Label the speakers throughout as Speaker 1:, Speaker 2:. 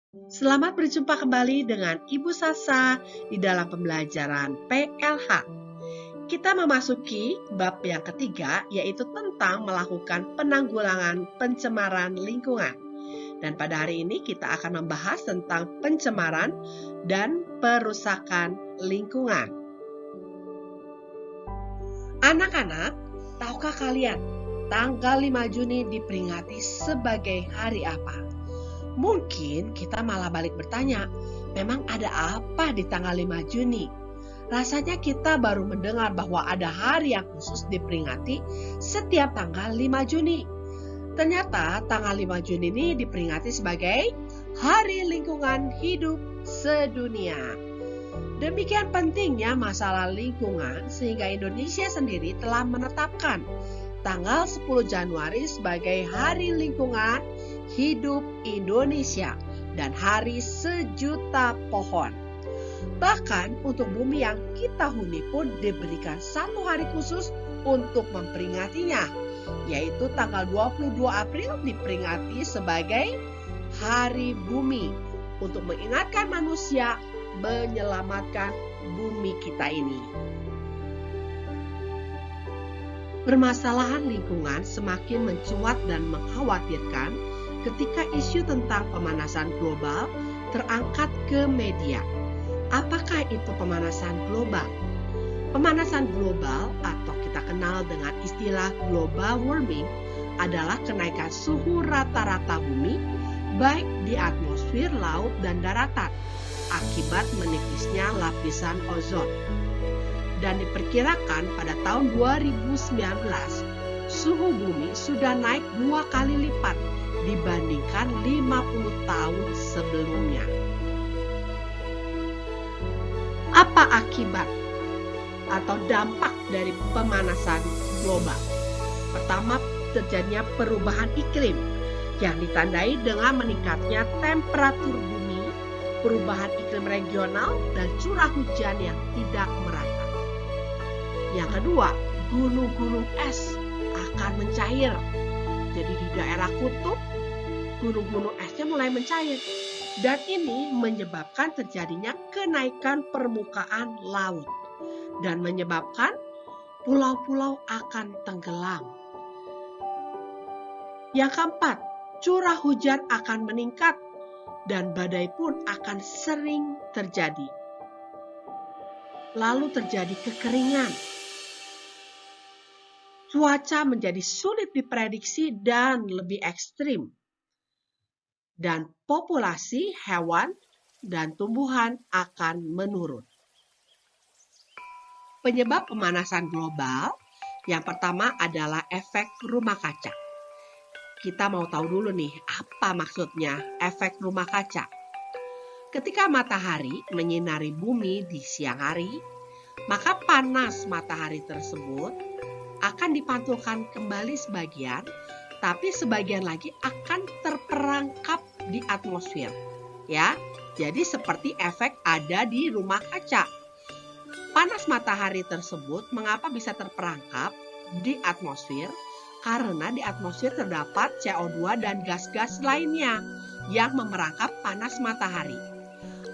Speaker 1: Selamat berjumpa kembali dengan Ibu Sasa di dalam pembelajaran PLH. Kita memasuki bab yang ketiga, yaitu tentang melakukan penanggulangan pencemaran lingkungan. Dan pada hari ini kita akan membahas tentang pencemaran dan perusakan lingkungan. Anak-anak, tahukah kalian tanggal 5 Juni diperingati sebagai hari apa? Mungkin kita malah balik bertanya, memang ada apa di tanggal 5 Juni? Rasanya kita baru mendengar bahwa ada hari yang khusus diperingati setiap tanggal 5 Juni. Ternyata tanggal 5 Juni ini diperingati sebagai Hari Lingkungan Hidup Sedunia. Demikian pentingnya masalah lingkungan sehingga Indonesia sendiri telah menetapkan tanggal 10 Januari sebagai Hari Lingkungan Hidup Indonesia dan Hari Sejuta Pohon. Bahkan untuk bumi yang kita huni pun diberikan satu hari khusus untuk memperingatinya, yaitu tanggal 22 April diperingati sebagai Hari Bumi untuk mengingatkan manusia menyelamatkan bumi kita ini. Permasalahan lingkungan semakin mencuat dan mengkhawatirkan ketika isu tentang pemanasan global terangkat ke media. Apakah itu pemanasan global? Pemanasan global atau kita kenal dengan istilah global warming adalah kenaikan suhu rata-rata bumi baik di atmosfer, laut, dan daratan akibat menipisnya lapisan ozon. Dan diperkirakan pada tahun 2019 suhu bumi sudah naik 2 kali lipat dibandingkan 50 tahun sebelumnya. Apa akibat atau dampak dari pemanasan global? Pertama, terjadinya perubahan iklim yang ditandai dengan meningkatnya temperatur bumi, perubahan iklim regional, dan curah hujan yang tidak merata. Yang kedua, gunung-gunung es akan mencair. Jadi di daerah kutub, gunung-gunung esnya mulai mencair. Dan ini menyebabkan terjadinya kenaikan permukaan laut. Dan menyebabkan pulau-pulau akan tenggelam. Yang keempat, curah hujan akan meningkat. Dan badai pun akan sering terjadi. Lalu terjadi kekeringan. Cuaca menjadi sulit diprediksi dan lebih ekstrim. Dan populasi hewan dan tumbuhan akan menurun. Penyebab pemanasan global yang pertama adalah efek rumah kaca. Kita mau tahu dulu nih, apa maksudnya efek rumah kaca? Ketika matahari menyinari bumi di siang hari, maka panas matahari tersebut akan dipantulkan kembali sebagian, tapi sebagian lagi akan terperangkap di atmosfer. Ya, jadi seperti efek ada di rumah kaca. Panas matahari tersebut mengapa bisa terperangkap di atmosfer? Karena di atmosfer terdapat CO2 dan gas-gas lainnya yang memerangkap panas matahari.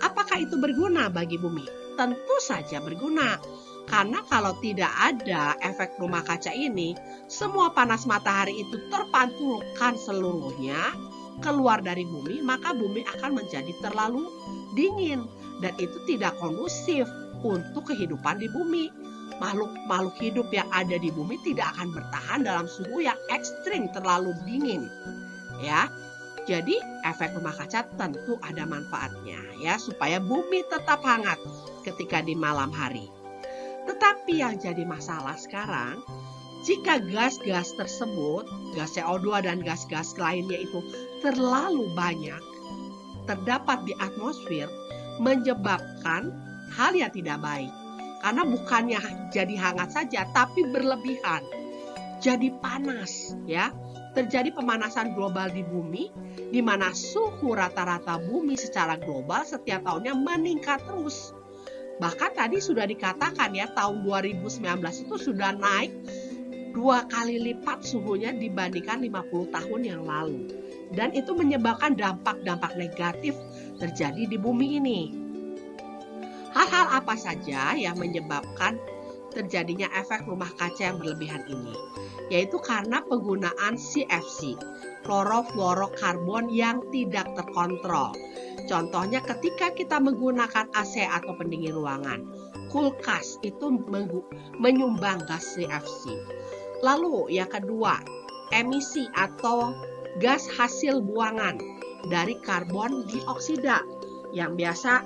Speaker 1: Apakah itu berguna bagi bumi? Tentu saja berguna. Karena kalau tidak ada efek rumah kaca ini, semua panas matahari itu terpantulkan seluruhnya keluar dari bumi, maka bumi akan menjadi terlalu dingin. Dan itu tidak kondusif untuk kehidupan di bumi. Makhluk-makhluk hidup yang ada di bumi tidak akan bertahan dalam suhu yang ekstrim terlalu dingin. Ya, jadi efek rumah kaca tentu ada manfaatnya ya, supaya bumi tetap hangat ketika di malam hari. Tetapi yang jadi masalah sekarang, jika gas-gas tersebut, gas CO2 dan gas-gas lainnya itu terlalu banyak terdapat di atmosfer, menyebabkan hal yang tidak baik. Karena bukannya jadi hangat saja, tapi berlebihan. Jadi panas, ya. Terjadi pemanasan global di bumi, di mana suhu rata-rata bumi secara global setiap tahunnya meningkat terus. Bahkan tadi sudah dikatakan ya, tahun 2019 itu sudah naik 2 kali lipat suhunya dibandingkan 50 tahun yang lalu. dan itu menyebabkan dampak-dampak negatif terjadi di bumi ini. Hal-hal apa saja yang menyebabkan terjadinya efek rumah kaca yang berlebihan ini? Yaitu karena penggunaan CFC, klorofluorokarbon yang tidak terkontrol. Contohnya ketika kita menggunakan AC atau pendingin ruangan, kulkas itu menyumbang gas CFC. Lalu yang kedua, emisi atau gas hasil buangan dari karbon dioksida yang biasa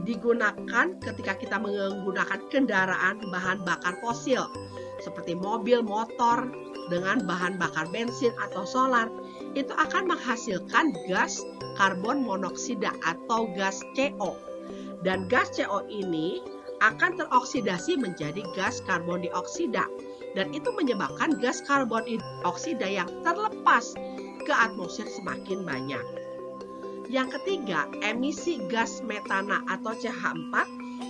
Speaker 1: digunakan ketika kita menggunakan kendaraan bahan bakar fosil seperti mobil, motor dengan bahan bakar bensin atau solar, itu akan menghasilkan gas karbon monoksida atau gas CO. Dan gas CO ini akan teroksidasi menjadi gas karbon dioksida, dan itu menyebabkan gas karbon dioksida yang terlepas ke atmosfer semakin banyak. Yang ketiga, emisi gas metana atau CH4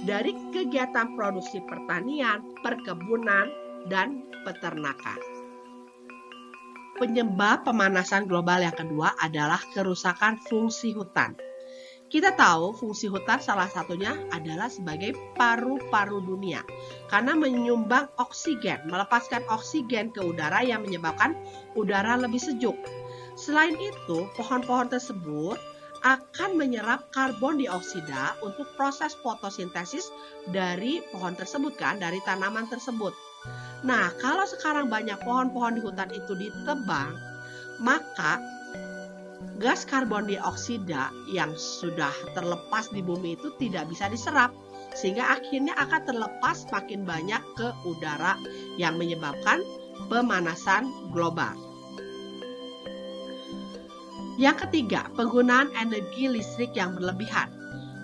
Speaker 1: dari kegiatan produksi pertanian, perkebunan, dan peternakan. Penyebab pemanasan global yang kedua adalah kerusakan fungsi hutan. Kita tahu fungsi hutan salah satunya adalah sebagai paru-paru dunia karena menyumbang oksigen, melepaskan oksigen ke udara yang menyebabkan udara lebih sejuk. Selain itu, pohon-pohon tersebut akan menyerap karbon dioksida untuk proses fotosintesis dari pohon tersebut dari tanaman tersebut. Nah, kalau sekarang banyak pohon-pohon di hutan itu ditebang, maka gas karbon dioksida yang sudah terlepas di bumi itu tidak bisa diserap, sehingga akhirnya akan terlepas makin banyak ke udara yang menyebabkan pemanasan global. Yang ketiga, penggunaan energi listrik yang berlebihan.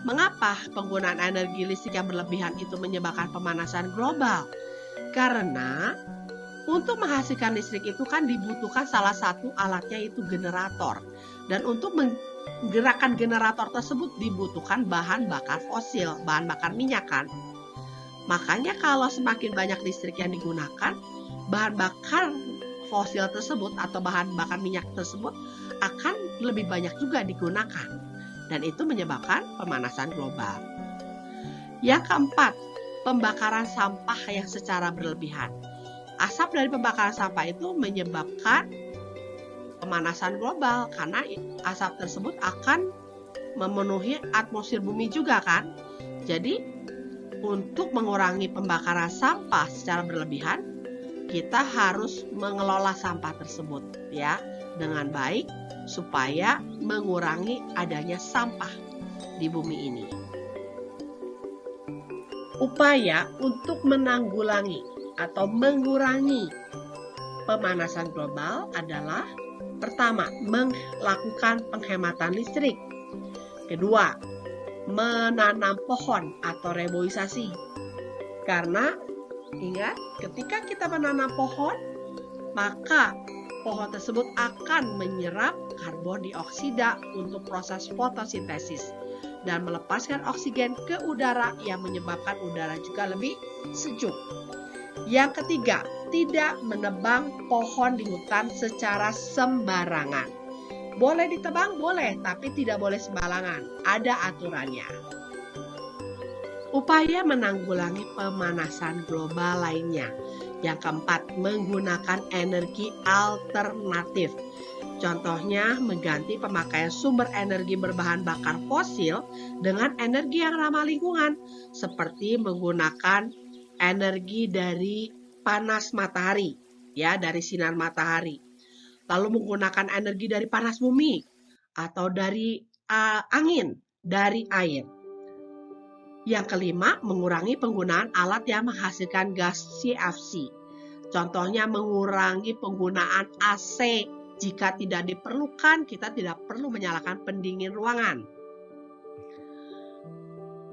Speaker 1: Mengapa penggunaan energi listrik yang berlebihan itu menyebabkan pemanasan global? Karena untuk menghasilkan listrik itu kan dibutuhkan salah satu alatnya itu generator. Dan untuk menggerakkan generator tersebut dibutuhkan bahan bakar fosil, bahan bakar minyak kan. Makanya kalau semakin banyak listrik yang digunakan, bahan bakar fosil tersebut atau bahan bakar minyak tersebut akan lebih banyak juga digunakan, dan itu menyebabkan pemanasan global. Yang keempat, pembakaran sampah yang secara berlebihan. Asap dari pembakaran sampah itu menyebabkan pemanasan global karena asap tersebut akan memenuhi atmosfer bumi juga kan. Jadi untuk mengurangi pembakaran sampah secara berlebihan, kita harus mengelola sampah tersebut ya dengan baik supaya mengurangi adanya sampah di bumi ini. Upaya untuk menanggulangi atau mengurangi pemanasan global adalah pertama, melakukan penghematan listrik. Kedua, menanam pohon atau reboisasi. Karena ingat, ketika kita menanam pohon, maka pohon tersebut akan menyerap karbon dioksida untuk proses fotosintesis dan melepaskan oksigen ke udara yang menyebabkan udara juga lebih sejuk. Yang ketiga, tidak menebang pohon di hutan secara sembarangan. Boleh ditebang, boleh, tapi tidak boleh sembarangan. Ada aturannya. Upaya menanggulangi pemanasan global lainnya. Yang keempat, menggunakan energi alternatif. Contohnya, mengganti pemakaian sumber energi berbahan bakar fosil dengan energi yang ramah lingkungan, seperti menggunakan energi dari panas matahari, ya, dari sinar matahari. Lalu menggunakan energi dari panas bumi atau dari angin, dari air. Yang kelima, mengurangi penggunaan alat yang menghasilkan gas CFC. Contohnya mengurangi penggunaan AC. Jika tidak diperlukan, kita tidak perlu menyalakan pendingin ruangan.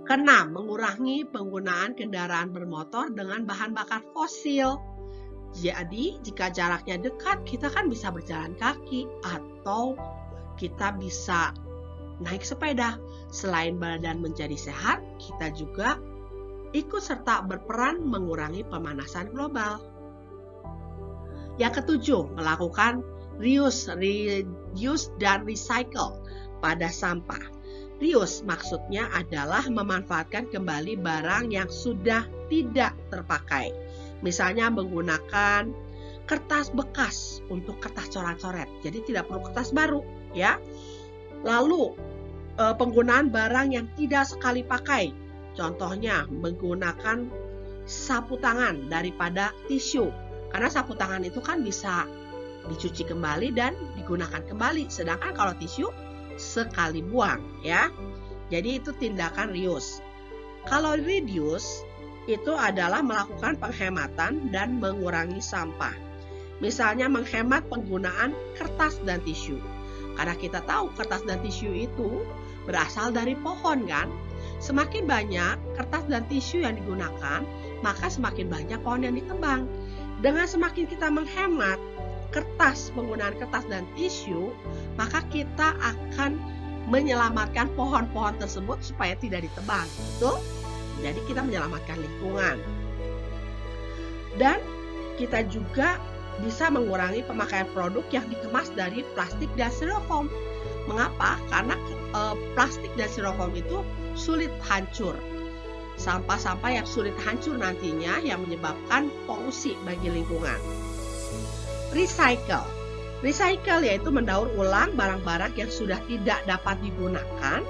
Speaker 1: Keenam, mengurangi penggunaan kendaraan bermotor dengan bahan bakar fosil. Jadi, jika jaraknya dekat, kita kan bisa berjalan kaki atau kita bisa naik sepeda. Selain badan menjadi sehat, kita juga ikut serta berperan mengurangi pemanasan global. Yang ketujuh, melakukan reuse dan recycle pada sampah. Reuse maksudnya adalah memanfaatkan kembali barang yang sudah tidak terpakai. Misalnya menggunakan kertas bekas untuk kertas coret-coret. Jadi tidak perlu kertas baru, ya. Lalu penggunaan barang yang tidak sekali pakai. Contohnya menggunakan sapu tangan daripada tisu. Karena sapu tangan itu kan bisa dicuci kembali dan digunakan kembali. Sedangkan kalau tisu sekali buang, ya. Jadi itu tindakan reuse. Kalau reduce itu adalah melakukan penghematan dan mengurangi sampah. Misalnya menghemat penggunaan kertas dan tisu. Karena kita tahu kertas dan tisu itu berasal dari pohon kan. Semakin banyak kertas dan tisu yang digunakan, maka semakin banyak pohon yang ditebang. Dengan semakin kita menghemat penggunaan kertas dan tisu, maka kita akan menyelamatkan pohon-pohon tersebut supaya tidak ditebang. Betul? Jadi kita menyelamatkan lingkungan. Dan kita juga bisa mengurangi pemakaian produk yang dikemas dari plastik dan styrofoam. Mengapa? Karena plastik dan styrofoam itu sulit hancur. Sampah-sampah yang sulit hancur nantinya yang menyebabkan polusi bagi lingkungan. Recycle. Recycle yaitu mendaur ulang barang-barang yang sudah tidak dapat digunakan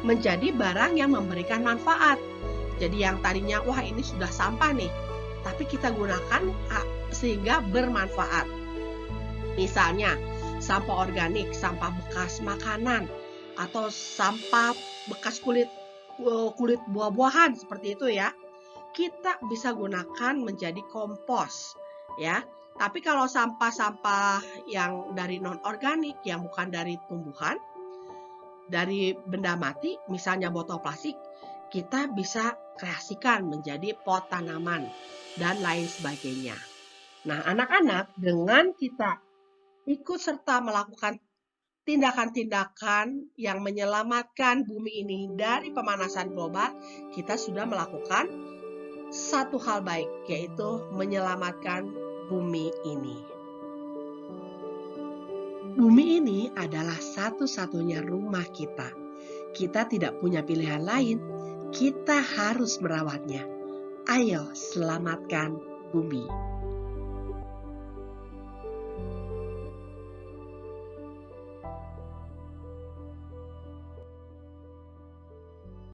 Speaker 1: menjadi barang yang memberikan manfaat. Jadi yang tadinya wah ini sudah sampah nih, tapi kita gunakan sehingga bermanfaat. Misalnya sampah organik, sampah bekas makanan, atau sampah bekas kulit buah-buahan seperti itu ya. Kita bisa gunakan menjadi kompos ya. Tapi kalau sampah-sampah yang dari non-organik, yang bukan dari tumbuhan, dari benda mati, misalnya botol plastik, kita bisa kreasikan menjadi pot tanaman dan lain sebagainya. Nah, anak-anak, dengan kita ikut serta melakukan tindakan-tindakan yang menyelamatkan bumi ini dari pemanasan global, kita sudah melakukan satu hal baik, yaitu menyelamatkan bumi ini. Bumi ini adalah satu-satunya rumah kita. Kita tidak punya pilihan lain. Kita harus merawatnya. Ayo selamatkan bumi.